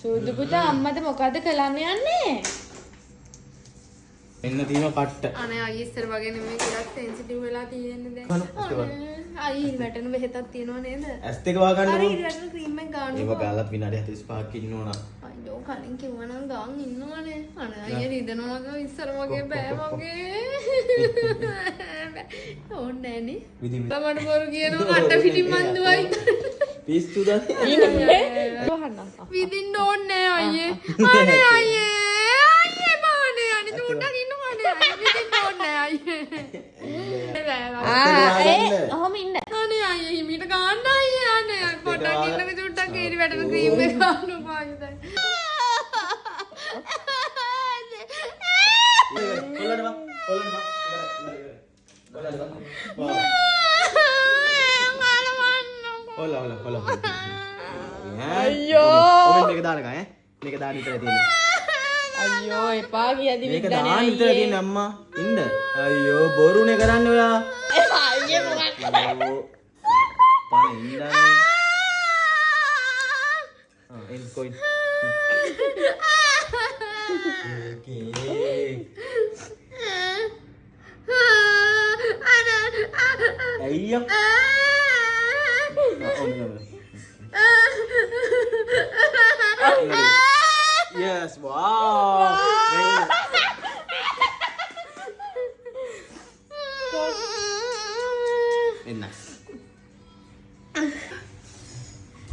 සූදු පුතා අම්මද මොකද කරන්න යන්නේ? එන්න තියෙන කට්ට. අනේ අය ඉස්සර වගේ නෙමෙයි ටිකක් සෙන්සිටිව් වෙලා තියෙන්නේ දැන්. අය ඉල් වැටෙන බෙහෙතක් තියෙනව නේද? ඇස් දෙක වහගන්න අර ඕන. ඉල් වැටෙන ක්‍රීම් එක ගන්න. ඒව ගාලත් විනාඩි 45ක් ඉන්නවනම්. අයියෝ කලින් කිව්වනම් ගාන් ඉන්නවනේ. අනේ අය රිදෙනවද ඉස්සර වගේ බෑ වගේ. ඕනේ නෑනේ. විදිමි. තමඩ බොරු කියනවා අට පිටින් මන්දුවයි. පිස්සුද? විදින්න ඕනේ අයියේ. අනේ අයියේ. අයියේ මානේ අනේ චුට්ටක් ඉන්නවනේ අයියේ විදින්න ඕනේ අයියේ. ඔහොම ඉන්න. අනේ අයියේ හිමීට ගන්න අයියේ අනේ පොඩක් ඉන්නක චුට්ටක් කීරි වැටෙන ක්‍රීම් එක ගන්න පාගිතයි. අයියෝ මේක දානකම් ඈ මේක දාන්න විතර තියෙන්නේ අයියෝ එපා කියදි මේක දාන්න විතර තියෙන්නේ අම්මා ඉන්න අයියෝ බොරුනේ කරන්නේ ඔයා අයියේ මොකක්ද පණ ඉන්නනේ එන් කොයින් අයියෝ Yes, wow. Very nice.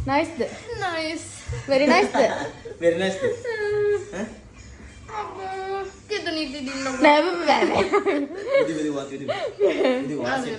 Nice. Nice. Very nice. Very nice. Kita nih di dino. Nah, Video video what video. Video what sih